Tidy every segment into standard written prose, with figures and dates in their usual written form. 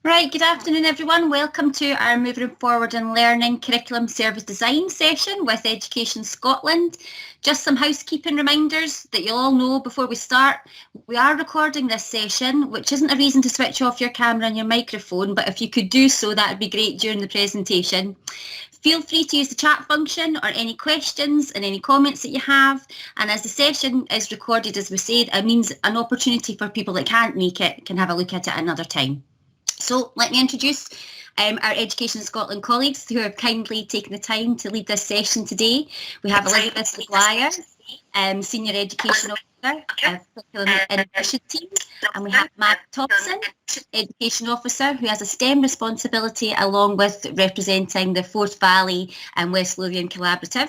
Right, good afternoon everyone. Welcome to our Moving Forward and Learning Curriculum Service Design session with Education Scotland. Just some housekeeping reminders that you'll all know before we start. We are recording this session, which isn't a reason to switch off your camera and your microphone, but if you could do so, that would be great during the presentation. Feel free to use the chat function or any questions and any comments that you have. And as the session is recorded, as we said, it means an opportunity for people that can't make it can have a look at it another time. So let me introduce our Education Scotland colleagues who have kindly taken the time to lead this session today. We have Elizabeth McGuire, Senior Education Officer of Curriculum Innovation Team, and we have Matt Thompson, Education Officer, who has a STEM responsibility along with representing the Forth Valley and West Lothian Collaborative.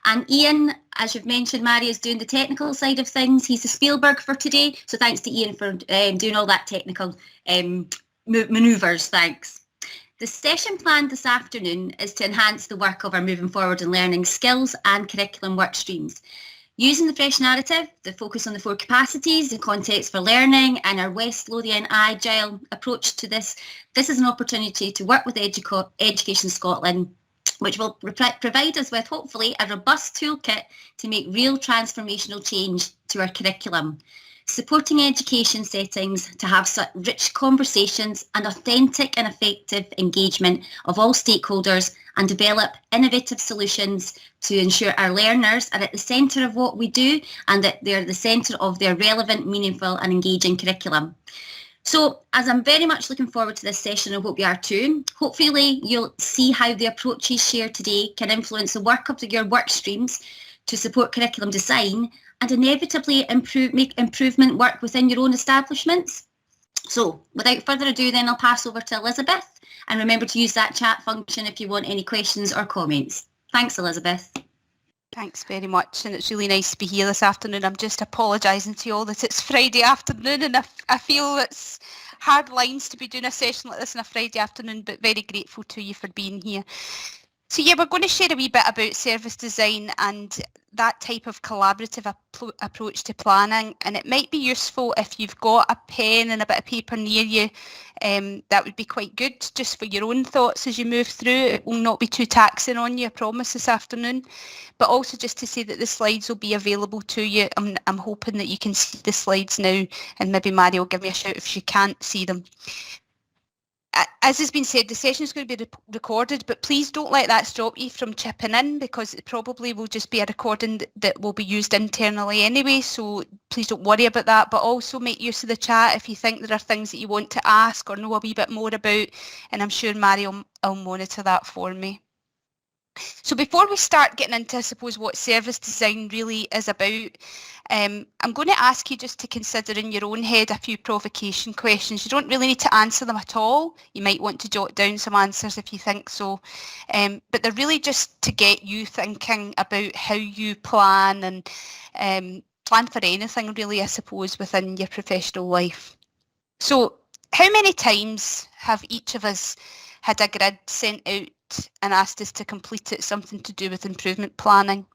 And Ian, as you've mentioned, Mary is doing the technical side of things. He's the Spielberg for today, so thanks to Ian for doing all that technical manoeuvres, thanks. The session planned this afternoon is to enhance the work of our Moving Forward and Learning skills and curriculum work streams. Using the fresh narrative, the focus on the 4 capacities, the context for learning, and our West Lothian agile approach to this is an opportunity to work with Education Scotland, which will provide us with, hopefully, a robust toolkit to make real transformational change to our curriculum. Supporting education settings to have such rich conversations and authentic and effective engagement of all stakeholders and develop innovative solutions to ensure our learners are at the centre of what we do and that they're the centre of their relevant, meaningful and engaging curriculum. So as I'm very much looking forward to this session, I hope you are too. Hopefully you'll see how the approaches shared today can influence the work of your work streams to support curriculum design and inevitably make improvement work within your own establishments. So without further ado, then I'll pass over to Elizabeth, and remember to use that chat function if you want any questions or comments. Thanks, Elizabeth. Thanks very much, and it's really nice to be here this afternoon. I'm just apologising to you all that it's Friday afternoon, and I feel it's hard lines to be doing a session like this on a Friday afternoon, but very grateful to you for being here. So yeah, we're going to share a wee bit about service design and that type of collaborative approach to planning, and it might be useful if you've got a pen and a bit of paper near you. That would be quite good just for your own thoughts as you move through. It will not be too taxing on you, I promise, this afternoon, but also just to say that the slides will be available to you. I'm hoping that you can see the slides now, and maybe Mary will give me a shout if she can't see them. As has been said, the session is going to be recorded, but please don't let that stop you from chipping in, because it probably will just be a recording that will be used internally anyway, so please don't worry about that, but also make use of the chat if you think there are things that you want to ask or know a wee bit more about, and I'm sure Mary will monitor that for me. So before we start getting into, I suppose, what service design really is about, I'm going to ask you just to consider in your own head a few provocation questions. You don't really need to answer them at all. You might want to jot down some answers if you think so, but they're really just to get you thinking about how you plan and plan for anything really, I suppose, within your professional life. So how many times have each of us had a grid sent out and asked us to complete it, something to do with improvement planning?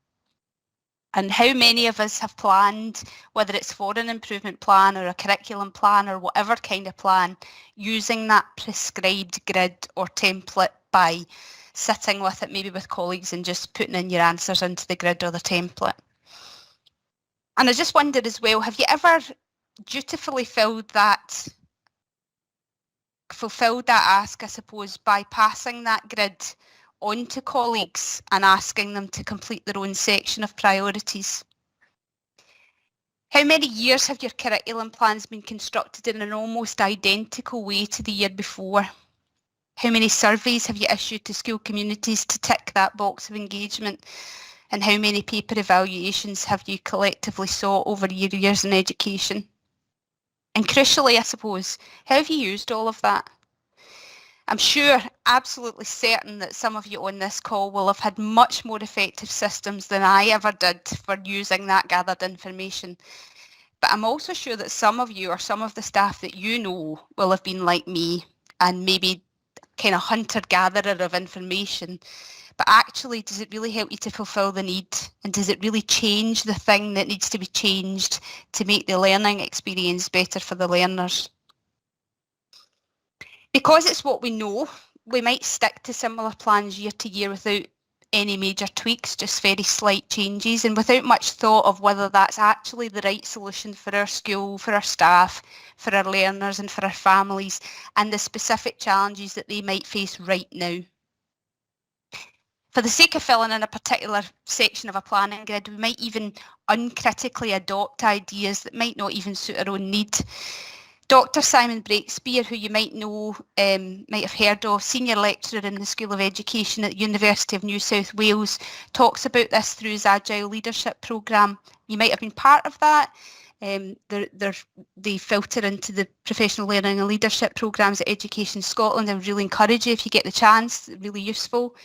And how many of us have planned, whether it's for an improvement plan or a curriculum plan or whatever kind of plan, using that prescribed grid or template by sitting with it, maybe with colleagues, and just putting in your answers into the grid or the template? And I just wondered as well, have you ever dutifully fulfilled that ask, I suppose, by passing that grid on to colleagues and asking them to complete their own section of priorities? How many years have your curriculum plans been constructed in an almost identical way to the year before? How many surveys have you issued to school communities to tick that box of engagement? And how many paper evaluations have you collectively sought over your years in education? And crucially, I suppose, how have you used all of that? I'm sure, absolutely certain, that some of you on this call will have had much more effective systems than I ever did for using that gathered information. But I'm also sure that some of you, or some of the staff that you know, will have been like me and maybe kind of hunter-gatherer of information. But actually, does it really help you to fulfil the need? And does it really change the thing that needs to be changed to make the learning experience better for the learners? Because it's what we know, we might stick to similar plans year to year without any major tweaks, just very slight changes, and without much thought of whether that's actually the right solution for our school, for our staff, for our learners and for our families, and the specific challenges that they might face right now. For the sake of filling in a particular section of a planning grid, we might even uncritically adopt ideas that might not even suit our own need. Dr. Simon Breakspear, who you might know, might have heard of, senior lecturer in the School of Education at the University of New South Wales, talks about this through his Agile Leadership programme. You might have been part of that. They filter into the professional learning and leadership programmes at Education Scotland. I would really encourage you if you get the chance, really useful.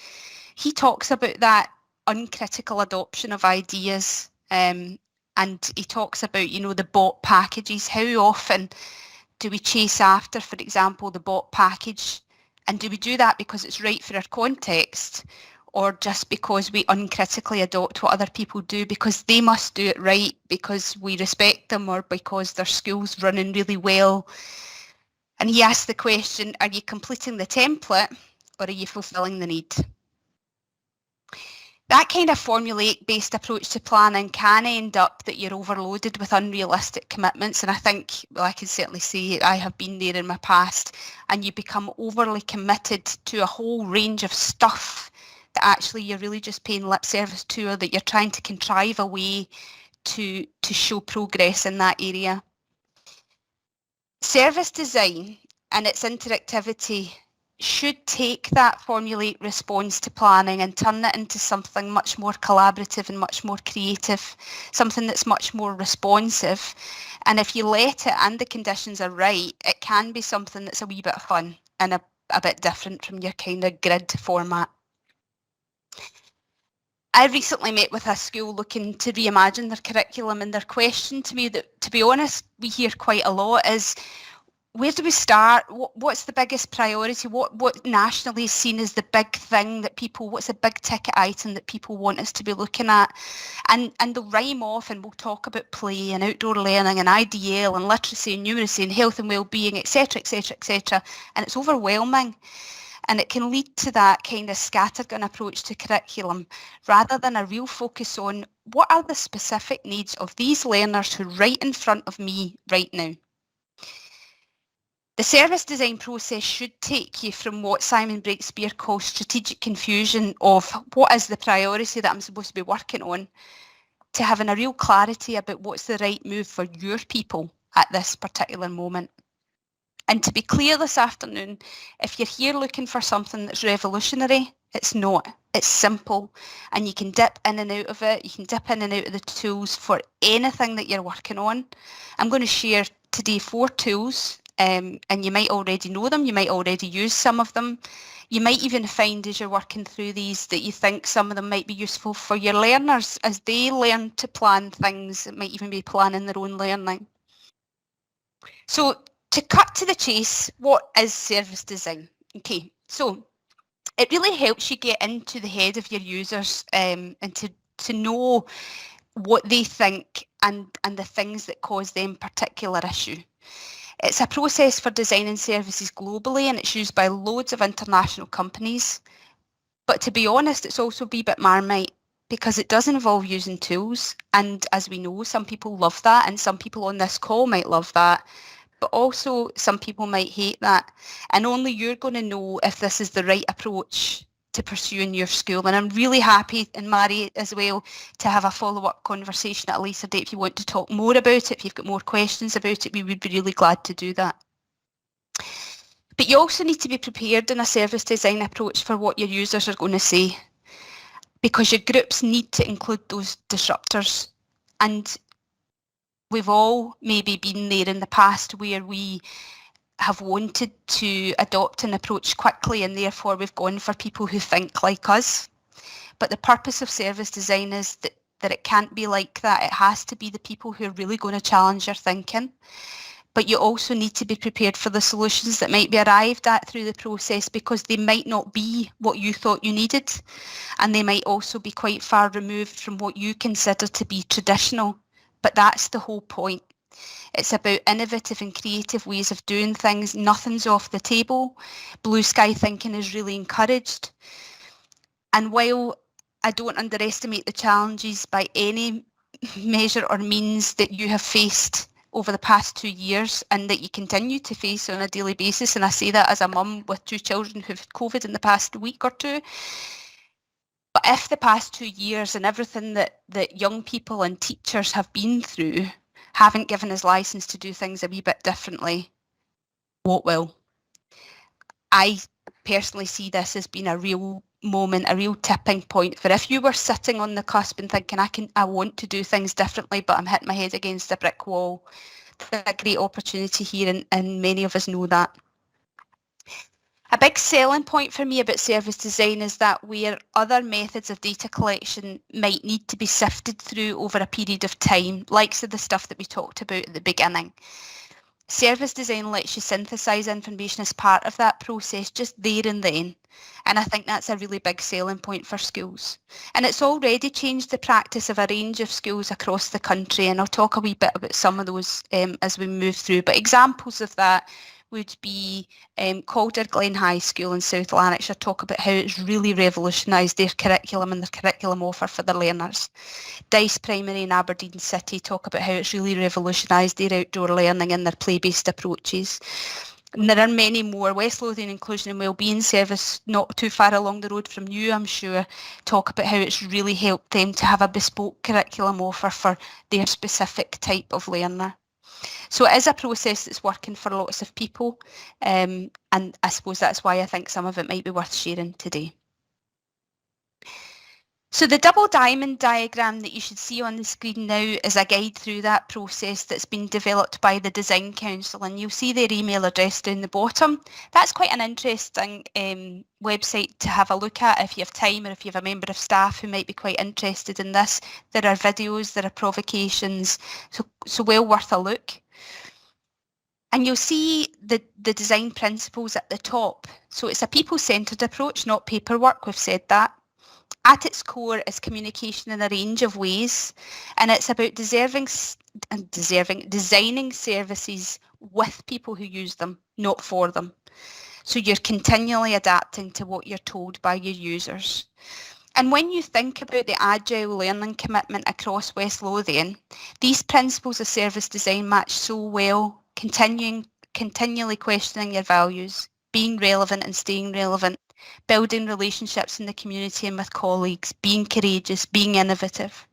He talks about that uncritical adoption of ideas, and he talks about, the bot packages. How often do we chase after, for example, the bot package? And do we do that because it's right for our context, or just because we uncritically adopt what other people do because they must do it right, because we respect them, or because their school's running really well? And he asked the question, are you completing the template or are you fulfilling the need? That kind of formulaic-based approach to planning can end up that you're overloaded with unrealistic commitments, and I think, well, I can certainly say I have been there in my past, and you become overly committed to a whole range of stuff that actually you're really just paying lip service to, or that you're trying to contrive a way to show progress in that area. Service design and its interactivity should take that formulaic response to planning and turn it into something much more collaborative and much more creative, something that's much more responsive. And if you let it and the conditions are right, it can be something that's a wee bit fun and a bit different from your kind of grid format. I recently met with a school looking to reimagine their curriculum, and their question to me that, to be honest, we hear quite a lot is, where do we start? What's the biggest priority? What nationally is seen as the big thing that people, what's a big ticket item that people want us to be looking at? And they'll rhyme off, and we'll talk about play and outdoor learning and IDL and literacy and numeracy and health and well-being, etc., etc., etc. And it's overwhelming. And it can lead to that kind of scattergun approach to curriculum rather than a real focus on what are the specific needs of these learners who are right in front of me right now. The service design process should take you from what Simon Breakspear calls strategic confusion of what is the priority that I'm supposed to be working on, to having a real clarity about what's the right move for your people at this particular moment. And to be clear this afternoon, if you're here looking for something that's revolutionary, it's not. It's simple, and you can dip in and out of it. You can dip in and out of the tools for anything that you're working on. I'm going to share today 4 tools. And you might already know them, you might already use some of them. You might even find as you're working through these that you think some of them might be useful for your learners as they learn to plan things. It might even be planning their own learning. So to cut to the chase, what is service design? Okay, so it really helps you get into the head of your users and to know what they think and the things that cause them particular issue. It's a process for designing services globally, and it's used by loads of international companies. But to be honest, it's also a wee bit Marmite because it does involve using tools. And as we know, some people love that, and some people on this call might love that. But also some people might hate that. And only you're going to know if this is the right approach to pursue in your school. And I'm really happy, and Mary as well, to have a follow-up conversation at a later date if you want to talk more about it. If you've got more questions about it, we would be really glad to do that. But you also need to be prepared in a service design approach for what your users are going to say, because your groups need to include those disruptors. And we've all maybe been there in the past where we have wanted to adopt an approach quickly, and therefore we've gone for people who think like us. But the purpose of service design is that it can't be like that. It has to be the people who are really going to challenge your thinking. But you also need to be prepared for the solutions that might be arrived at through the process, because they might not be what you thought you needed, and they might also be quite far removed from what you consider to be traditional. But that's the whole point. It's about innovative and creative ways of doing things. Nothing's off the table. Blue sky thinking is really encouraged. And while I don't underestimate the challenges by any measure or means that you have faced over the past 2 years and that you continue to face on a daily basis, and I say that as a mum with 2 children who've had COVID in the past week or two, but if the past 2 years and everything that young people and teachers have been through haven't given us license to do things a wee bit differently, what will? I personally see this as being a real moment, a real tipping point for if you were sitting on the cusp and thinking, I want to do things differently, but I'm hitting my head against a brick wall. There's a great opportunity here, and many of us know that. A big selling point for me about service design is that where other methods of data collection might need to be sifted through over a period of time, like the stuff that we talked about at the beginning, service design lets you synthesize information as part of that process just there and then. And I think that's a really big selling point for schools. And it's already changed the practice of a range of schools across the country. And I'll talk a wee bit about some of those as we move through. But examples of that would be Calder Glen High School in South Lanarkshire talk about how it's really revolutionised their curriculum and their curriculum offer for their learners. Dice Primary in Aberdeen City talk about how it's really revolutionised their outdoor learning and their play-based approaches. And there are many more. West Lothian Inclusion and Wellbeing Service, not too far along the road from you, I'm sure, talk about how it's really helped them to have a bespoke curriculum offer for their specific type of learner. So it is a process that's working for lots of people, and I suppose that's why I think some of it might be worth sharing today. So the double diamond diagram that you should see on the screen now is a guide through that process that's been developed by the Design Council, and you'll see their email address down the bottom. That's quite an interesting website to have a look at if you have time, or if you have a member of staff who might be quite interested in this. There are videos, there are provocations, so well worth a look. And you'll see the design principles at the top. So it's a people-centred approach, not paperwork, we've said that. At its core is communication in a range of ways, and it's about designing services with people who use them, not for them. So you're continually adapting to what you're told by your users. And when you think about the agile learning commitment across West Lothian, these principles of service design match so well, continually questioning your values, being relevant and staying relevant, building relationships in the community and with colleagues, being courageous, being innovative.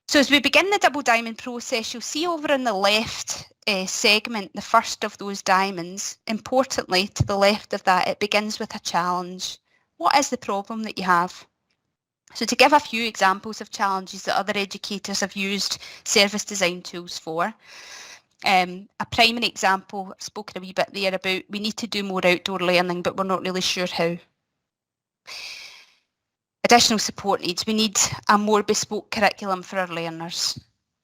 So as we begin the double diamond process, you'll see over on the left segment, the first of those diamonds. Importantly, to the left of that, it begins with a challenge. What is the problem that you have? So to give a few examples of challenges that other educators have used service design tools for, a primary example, I've spoken a wee bit there about we need to do more outdoor learning, but we're not really sure how. Additional support needs. We need a more bespoke curriculum for our learners.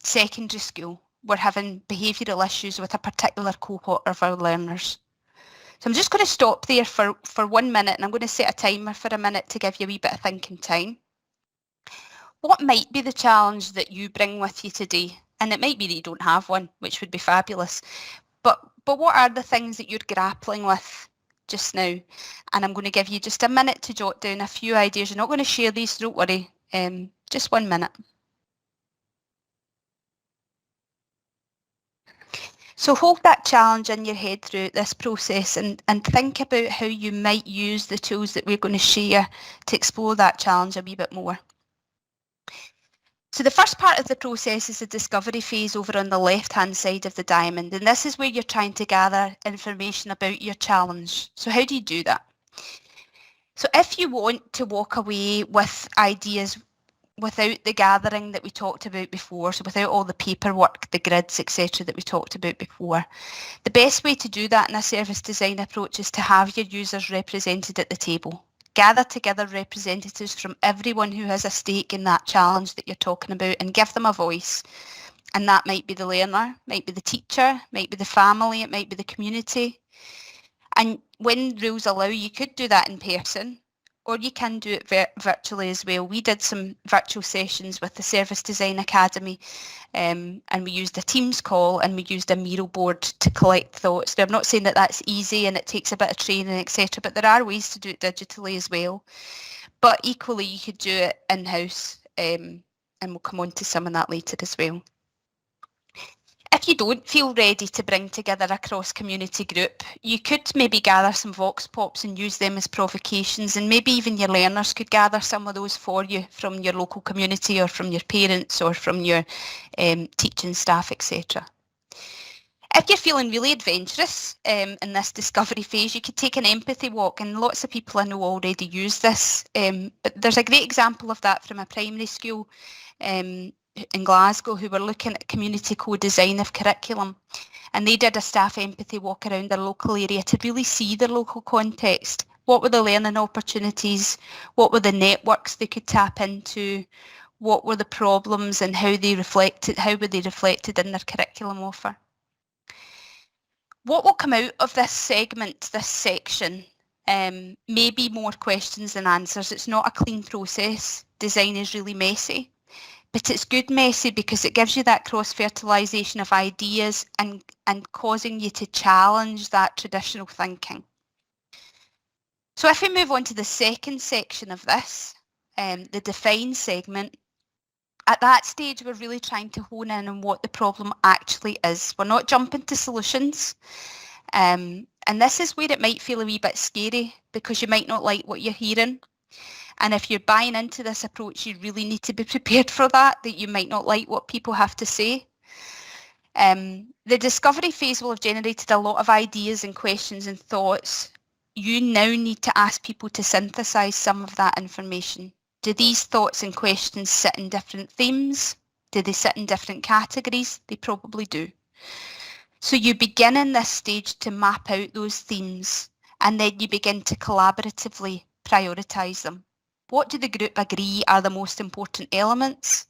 Secondary school, we're having behavioural issues with a particular cohort of our learners. So I'm just going to stop there for 1 minute, and I'm going to set a timer for a minute to give you a wee bit of thinking time. What might be the challenge that you bring with you today? And it might be that you don't have one, which would be fabulous. But what are the things that you're grappling with just now? And I'm going to give you just a minute to jot down a few ideas. You're not going to share these, don't worry. Just 1 minute. So hold that challenge in your head throughout this process and think about how you might use the tools that we're going to share to explore that challenge a wee bit more. So the first part of the process is the discovery phase over on the left-hand side of the diamond, and this is where you're trying to gather information about your challenge. So how do you do that? So if you want to walk away with ideas without the gathering that we talked about before, so without all the paperwork, the grids, etc. that we talked about before, the best way to do that in a service design approach is to have your users represented at the table. Gather together representatives from everyone who has a stake in that challenge that you're talking about and give them a voice. And that might be the learner, might be the teacher, might be the family, it might be the community. And when rules allow, you could do that in person, or you can do it virtually as well. We did some virtual sessions with the Service Design Academy, and we used a Teams call and we used a Miro board to collect thoughts. Now, I'm not saying that that's easy and it takes a bit of training, etc., but there are ways to do it digitally as well. But equally, you could do it in-house, and we'll come on to some of that later as well. If you don't feel ready to bring together a cross-community group, you could maybe gather some vox pops and use them as provocations, and maybe even your learners could gather some of those for you from your local community or from your parents or from your teaching staff, etc. If you're feeling really adventurous in this discovery phase, you could take an empathy walk, and lots of people I know already use this. But there's a great example of that from a primary school in Glasgow who were looking at community co-design of curriculum, and they did a staff empathy walk around their local area to really see their local context. What were the learning opportunities? What were the networks they could tap into? What were the problems and how were they reflected in their curriculum offer? What will come out of this segment, this section, may be more questions than answers. It's not a clean process. Design is really messy. But it's good messy because it gives you that cross-fertilisation of ideas and causing you to challenge that traditional thinking. So if we move on to the second section of this, the define segment, at that stage we're really trying to hone in on what the problem actually is. We're not jumping to solutions. And this is where it might feel a wee bit scary because you might not like what you're hearing. And if you're buying into this approach, you really need to be prepared for that you might not like what people have to say. The discovery phase will have generated a lot of ideas and questions and thoughts. You now need to ask people to synthesize some of that information. Do these thoughts and questions sit in different themes? Do they sit in different categories? They probably do. So you begin in this stage to map out those themes, and then you begin to collaboratively prioritise them. What do the group agree are the most important elements?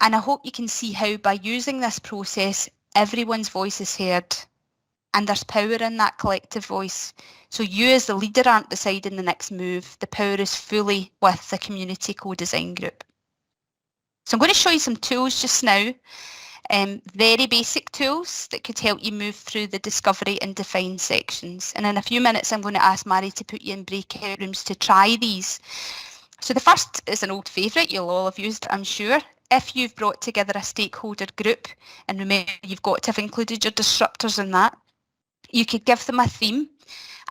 And I hope you can see how by using this process, everyone's voice is heard and there's power in that collective voice. So you as the leader aren't deciding the next move. The power is fully with the community co-design group. So I'm going to show you some tools just now, very basic tools that could help you move through the discovery and define sections. And in a few minutes, I'm going to ask Mary to put you in breakout rooms to try these. So the first is an old favourite you'll all have used, I'm sure. If you've brought together a stakeholder group, and remember you've got to have included your disruptors in that, you could give them a theme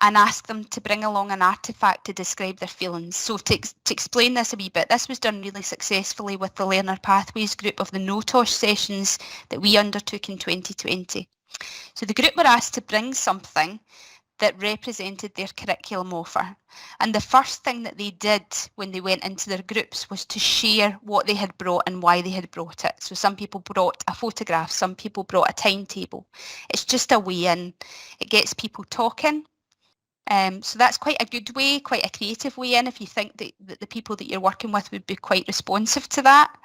and ask them to bring along an artefact to describe their feelings. So to explain this a wee bit, this was done really successfully with the Learner Pathways group of the NOTOSH sessions that we undertook in 2020. So the group were asked to bring something that represented their curriculum offer. And the first thing that they did when they went into their groups was to share what they had brought and why they had brought it. So some people brought a photograph, some people brought a timetable. It's just a way in. It gets people talking. So that's quite a good way, quite a creative way in if you think that the people that you're working with would be quite responsive to that.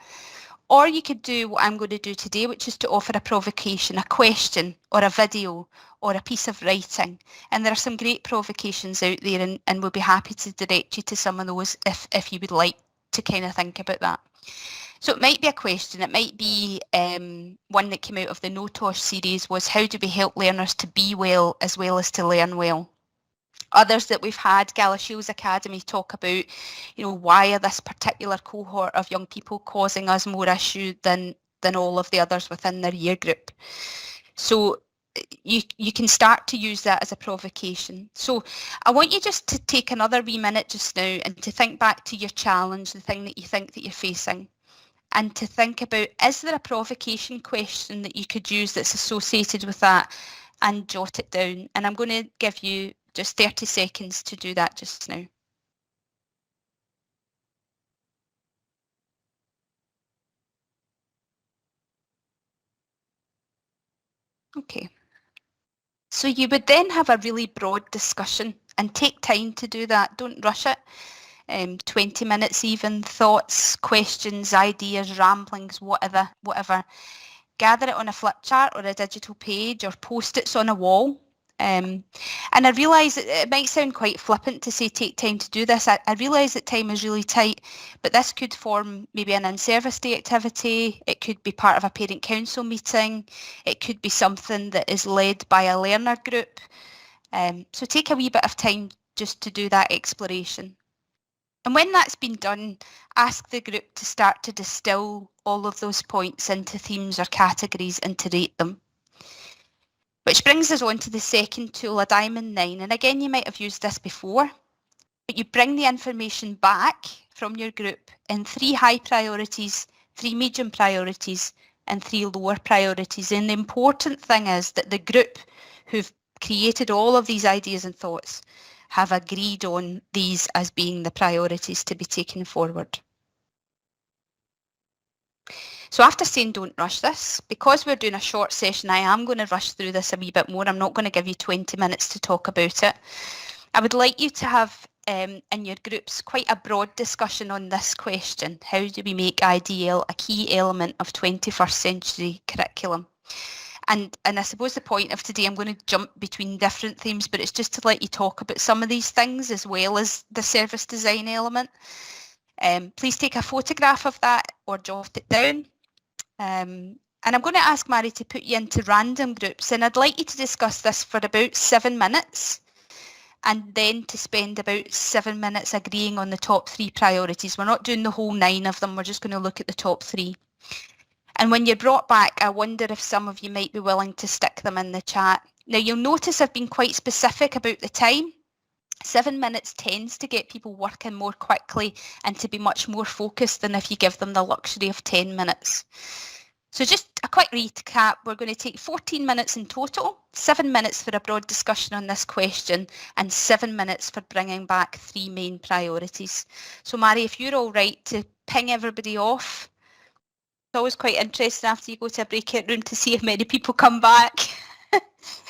Or you could do what I'm going to do today, which is to offer a provocation, a question or a video or a piece of writing. And there are some great provocations out there, and we'll be happy to direct you to some of those if you would like to kind of think about that. So it might be a question, it might be one that came out of the NOTOSH series was how do we help learners to be well as to learn well? Others that we've had, Galashiels Academy talk about, why are this particular cohort of young people causing us more issue than all of the others within their year group. So you can start to use that as a provocation. So I want you just to take another wee minute just now and to think back to your challenge, the thing that you think that you're facing, and to think about, is there a provocation question that you could use that's associated with that, and jot it down. And I'm going to give you just 30 seconds to do that just now. Okay. So you would then have a really broad discussion and take time to do that. Don't rush it. 20 minutes even, thoughts, questions, ideas, ramblings, whatever. Gather it on a flip chart or a digital page or post-its on a wall And I realise it might sound quite flippant to say take time to do this. I realise that time is really tight, but this could form maybe an in-service day activity. It could be part of a parent council meeting. It could be something that is led by a learner group. So take a wee bit of time just to do that exploration. And when that's been done, ask the group to start to distill all of those points into themes or categories and to rate them. Which brings us on to the second tool, a Diamond 9. And again, you might have used this before, but you bring the information back from your group in 3 high priorities, 3 medium priorities, and 3 lower priorities. And the important thing is that the group who've created all of these ideas and thoughts have agreed on these as being the priorities to be taken forward. So after saying don't rush this, because we're doing a short session, I am going to rush through this a wee bit more. I'm not going to give you 20 minutes to talk about it. I would like you to have in your groups quite a broad discussion on this question. How do we make IDL a key element of 21st century curriculum? And I suppose the point of today, I'm going to jump between different themes, but it's just to let you talk about some of these things as well as the service design element. Please take a photograph of that or jot it down. And I'm going to ask Mary to put you into random groups, and I'd like you to discuss this for about 7 minutes and then to spend about 7 minutes agreeing on the top 3 priorities. We're not doing the whole 9 of them, we're just going to look at the top 3. And when you're brought back, I wonder if some of you might be willing to stick them in the chat. Now, you'll notice I've been quite specific about the time. 7 minutes tends to get people working more quickly and to be much more focused than if you give them the luxury of 10 minutes. So just a quick recap, we're going to take 14 minutes in total, 7 minutes for a broad discussion on this question and 7 minutes for bringing back 3 main priorities. So Mary, if you're all right to ping everybody off. It's always quite interesting after you go to a breakout room to see if many people come back.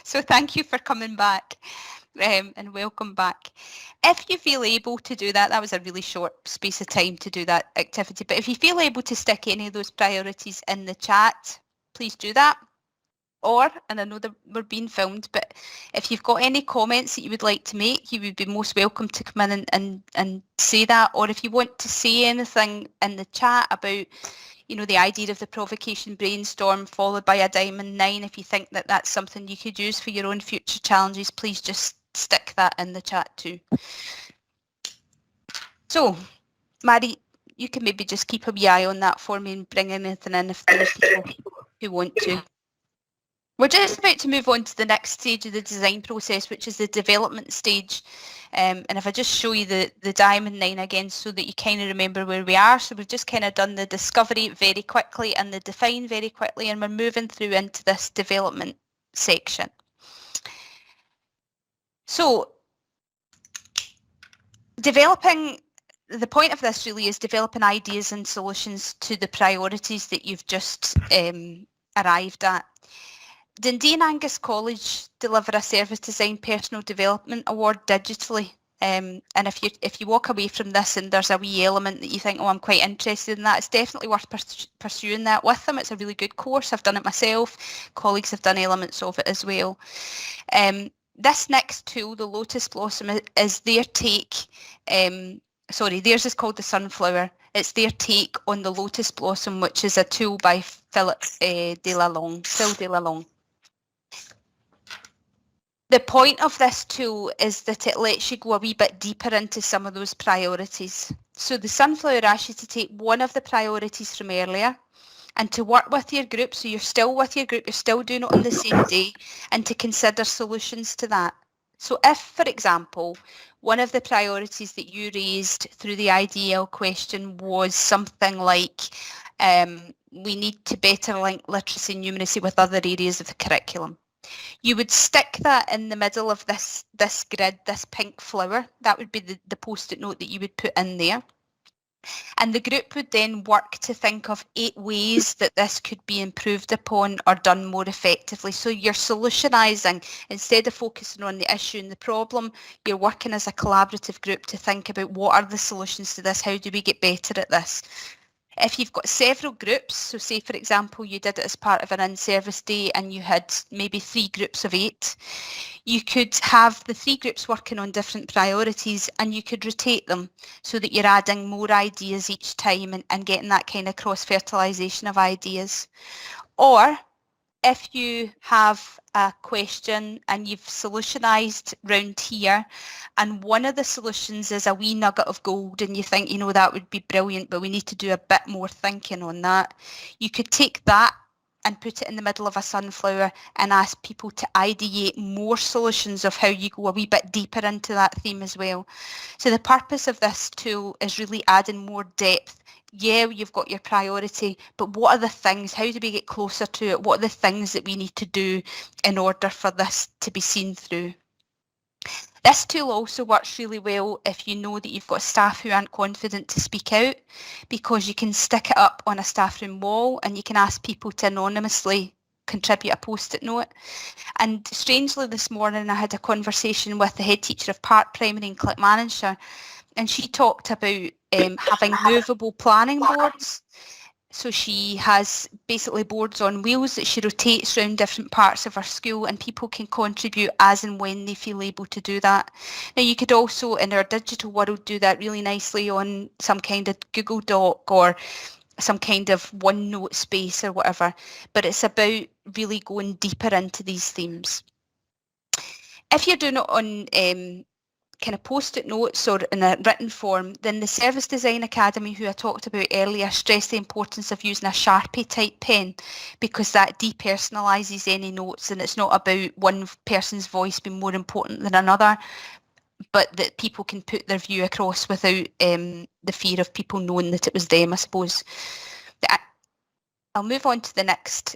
So thank you for coming back and welcome back. If you feel able to do that, that was a really short space of time to do that activity, but if you feel able to stick any of those priorities in the chat, please do that. Or, and I know that we're being filmed, but if you've got any comments that you would like to make, you would be most welcome to come in and say that. Or if you want to say anything in the chat about the idea of the provocation brainstorm followed by a Diamond 9, if you think that that's something you could use for your own future challenges, please just stick that in the chat too. So, Mary, you can maybe just keep a wee eye on that for me and bring anything in if there's people who want to. We're just about to move on to the next stage of the design process, which is the development stage. And if I just show you the Diamond 9 again so that you kind of remember where we are. So we've just kind of done the discovery very quickly and the define very quickly, and we're moving through into this development section. So the point of this really is developing ideas and solutions to the priorities that you've just arrived at. Dundee and Angus College deliver a Service Design Personal Development Award digitally. And if you walk away from this and there's a wee element that you think, oh, I'm quite interested in that, it's definitely worth pursuing that with them. It's a really good course. I've done it myself. Colleagues have done elements of it as well. This next tool, the Lotus Blossom, is their take. Theirs is called the Sunflower. It's their take on the Lotus Blossom, which is a tool by Phil Delalong. The point of this tool is that it lets you go a wee bit deeper into some of those priorities. So the Sunflower asks you to take one of the priorities from earlier and to work with your group. So you're still with your group, you're still doing it on the same day, and to consider solutions to that. So if, for example, one of the priorities that you raised through the IDL question was something like we need to better link literacy and numeracy with other areas of the curriculum. You would stick that in the middle of this grid, this pink flower. That would be the post-it note that you would put in there. And the group would then work to think of 8 ways that this could be improved upon or done more effectively. So you're solutionising. Instead of focusing on the issue and the problem, you're working as a collaborative group to think about what are the solutions to this, how do we get better at this. If you've got several groups, so say for example you did it as part of an in-service day and you had maybe 3 groups of 8, you could have the 3 groups working on different priorities and you could rotate them so that you're adding more ideas each time and getting that kind of cross-fertilisation of ideas. Or if you have a question and you've solutionised round here and one of the solutions is a wee nugget of gold and you think, you know, that would be brilliant, but we need to do a bit more thinking on that, you could take that and put it in the middle of a sunflower and ask people to ideate more solutions of how you go a wee bit deeper into that theme as well. So the purpose of this tool is really adding more depth. Yeah, you've got your priority, but what are the things? How do we get closer to it? What are the things that we need to do in order for this to be seen through? This tool also works really well if you know that you've got staff who aren't confident to speak out, because you can stick it up on a staff room wall and you can ask people to anonymously contribute a post-it note. And strangely this morning I had a conversation with the head teacher of Park Primary in Clickmannanshire, and she talked about having movable planning boards. So she has basically boards on wheels that she rotates around different parts of her school, and people can contribute as and when they feel able to do that. Now you could also in our digital world do that really nicely on some kind of Google Doc or some kind of OneNote space or whatever, but it's about really going deeper into these themes. If you're doing it on kind of post-it notes or in a written form, then the Service Design Academy, who I talked about earlier, stressed the importance of using a Sharpie type pen, because that depersonalises any notes and it's not about one person's voice being more important than another, but that people can put their view across without the fear of people knowing that it was them, I suppose. I'll move on to the next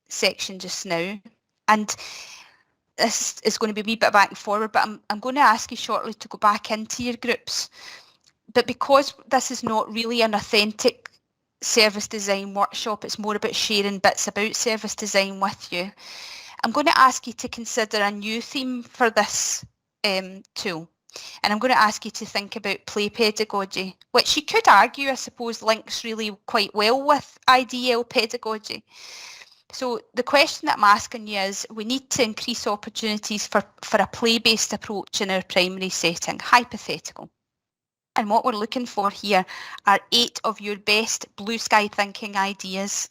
section just now. And this is going to be a wee bit back and forward, but I'm going to ask you shortly to go back into your groups. But because this is not really an authentic service design workshop, it's more about sharing bits about service design with you, I'm going to ask you to consider a new theme for this tool. And I'm going to ask you to think about play pedagogy, which you could argue, I suppose, links really quite well with IDL pedagogy. So the question that I'm asking you is, we need to increase opportunities for a play-based approach in our primary setting, hypothetical. And what we're looking for here are 8 of your best blue sky thinking ideas.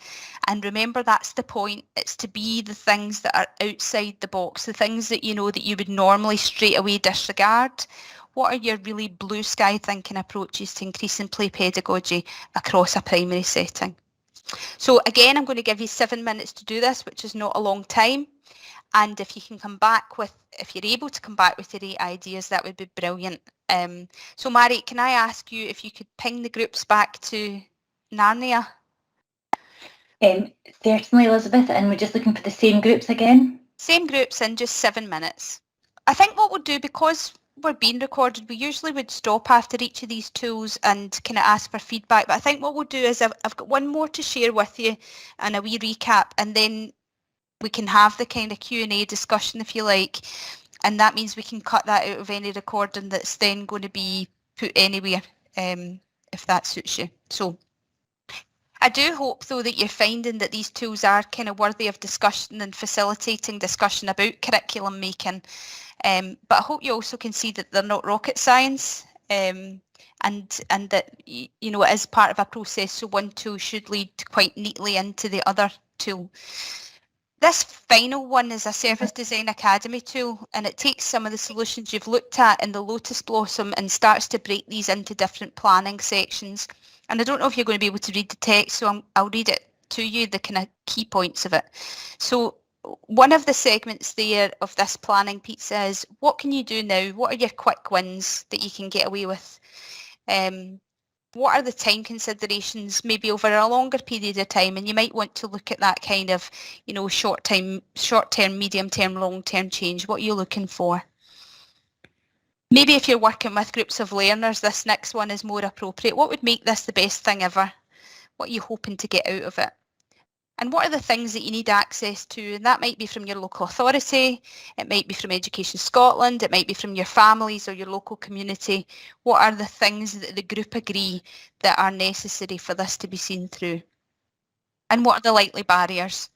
And remember, that's the point. It's to be the things that are outside the box, the things that you know that you would normally straight away disregard. What are your really blue sky thinking approaches to increasing play pedagogy across a primary setting? So again, I'm going to give you 7 minutes to do this, which is not a long time. And if you can come back with, if you're able to come back with your 8 ideas, that would be brilliant. So Mari, can I ask you if you could ping the groups back to Narnia? Certainly, Elizabeth, and we're just looking for the same groups again. Same groups in just 7 minutes. I think what we'll do, because we're being recorded, we usually would stop after each of these tools and kind of ask for feedback. But I think what we'll do is I've got one more to share with you and a wee recap, and then we can have the kind of Q&A discussion if you like. And that means we can cut that out of any recording that's then going to be put anywhere, if that suits you. So I do hope, though, that you're finding that these tools are kind of worthy of discussion and facilitating discussion about curriculum making. But I hope you also can see that they're not rocket science, and that, you know, it is part of a process. So one tool should lead quite neatly into the other tool. This final one is a Service Design Academy tool, and it takes some of the solutions you've looked at in the Lotus Blossom and starts to break these into different planning sections. And I don't know if you're going to be able to read the text, so I'll read it to you, the kind of key points of it. So one of the segments there of this planning piece is, what can you do now? What are your quick wins that you can get away with? What are the time considerations, maybe over a longer period of time? And you might want to look at that kind of, you know, short-term, medium-term, long-term change. What are you looking for? Maybe if you're working with groups of learners, this next one is more appropriate. What would make this the best thing ever? What are you hoping to get out of it? And what are the things that you need access to? And that might be from your local authority, it might be from Education Scotland, it might be from your families or your local community. What are the things that the group agree that are necessary for this to be seen through? And what are the likely barriers?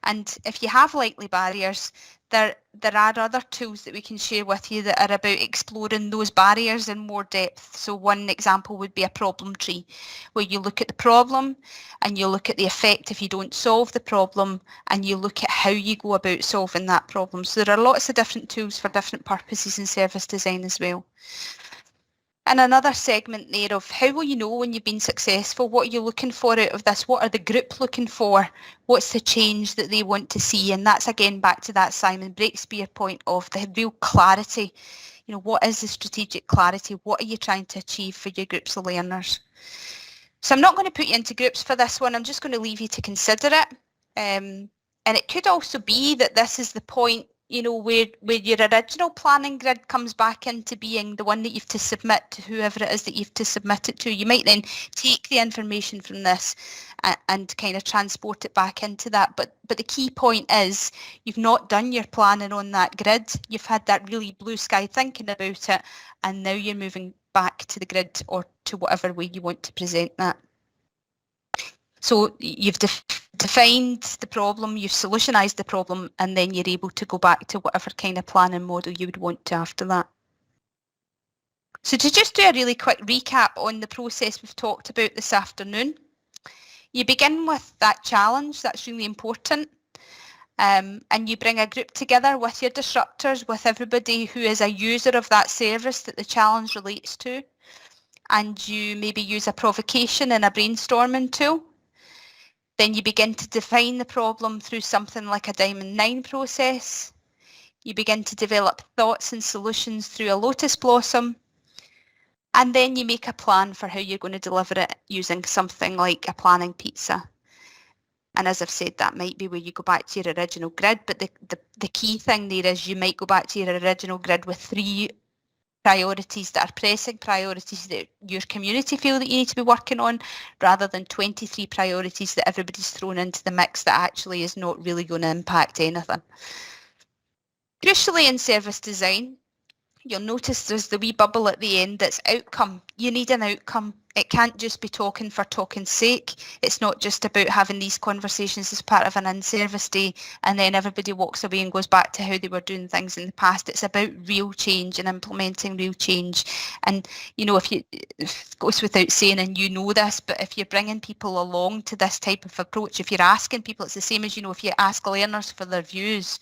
And if you have likely barriers, there are other tools that we can share with you that are about exploring those barriers in more depth. So one example would be a problem tree, where you look at the problem and you look at the effect if you don't solve the problem, and you look at how you go about solving that problem. So there are lots of different tools for different purposes in service design as well. And another segment there of how will you know when you've been successful? What are you looking for out of this? What are the group looking for? What's the change that they want to see? And that's again back to that Simon Breakspear point of the real clarity. You know, what is the strategic clarity? What are you trying to achieve for your groups of learners? So I'm not going to put you into groups for this one. I'm just going to leave you to consider it. And it could also be that this is the point, you know, where your original planning grid comes back into being, the one that you have to submit to whoever it is that you have to submit it to. You might then take the information from this and kind of transport it back into that. But the key point is you've not done your planning on that grid. You've had that really blue sky thinking about it, and now you're moving back to the grid or to whatever way you want to present that. So you've defined the problem, you've solutionised the problem, and then you're able to go back to whatever kind of planning model you would want to after that. So to just do a really quick recap on the process we've talked about this afternoon, you begin with that challenge, that's really important, and you bring a group together with your disruptors, with everybody who is a user of that service that the challenge relates to, and you maybe use a provocation and a brainstorming tool. Then you begin to define the problem through something like a Diamond 9 process. You begin to develop thoughts and solutions through a Lotus Blossom. And then you make a plan for how you're going to deliver it using something like a planning pizza. And as I've said, that might be where you go back to your original grid. But the key thing there is you might go back to your original grid with 3 priorities that are pressing priorities that your community feel that you need to be working on, rather than 23 priorities that everybody's thrown into the mix that actually is not really going to impact anything. Crucially in service design, you'll notice there's the wee bubble at the end that's outcome. You need an outcome. It can't just be talking for talking's sake. It's not just about having these conversations as part of an in-service day and then everybody walks away and goes back to how they were doing things in the past. It's about real change and implementing real change. And, you know, it goes without saying, and you know this, but if you're bringing people along to this type of approach, if you're asking people, it's the same as, you know, if you ask learners for their views,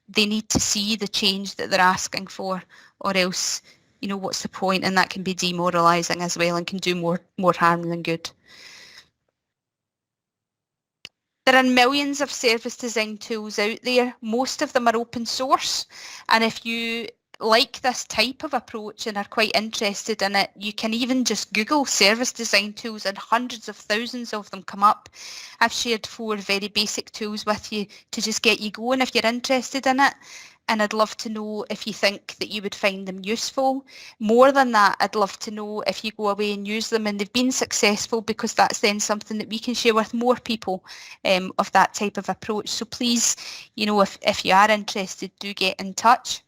they need to see the change that they're asking for, or else, you know, what's the point? And that can be demoralising as well and can do more harm than good. There are millions of service design tools out there. Most of them are open source. And if you like this type of approach and are quite interested in it, you can even just Google service design tools and hundreds of thousands of them come up. I've shared 4 very basic tools with you to just get you going if you're interested in it. And I'd love to know if you think that you would find them useful. More than that, I'd love to know if you go away and use them and they've been successful, because that's then something that we can share with more people of that type of approach. So please, you know, if you are interested, do get in touch.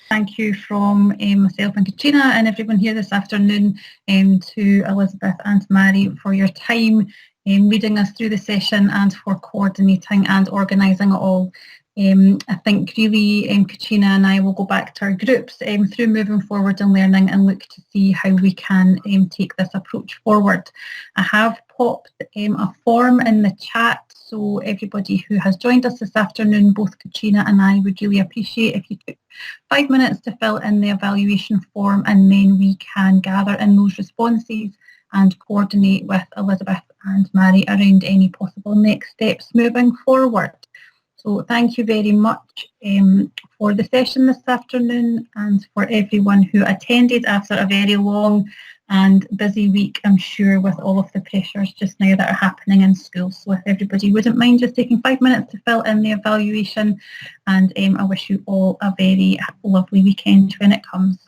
Thank you from myself and Katrina and everyone here this afternoon, to Elizabeth and Mary for your time leading us through the session and for coordinating and organising it all. I think really Katrina and I will go back to our groups through moving forward and learning and look to see how we can take this approach forward. I have popped a form in the chat, so everybody who has joined us this afternoon, both Katrina and I would really appreciate if you took 5 minutes to fill in the evaluation form, and then we can gather in those responses and coordinate with Elizabeth and Mary around any possible next steps moving forward. So thank you very much for the session this afternoon, and for everyone who attended after a very long and busy week, I'm sure, with all of the pressures just now that are happening in schools. So if everybody wouldn't mind just taking 5 minutes to fill in the evaluation, and I wish you all a very lovely weekend when it comes.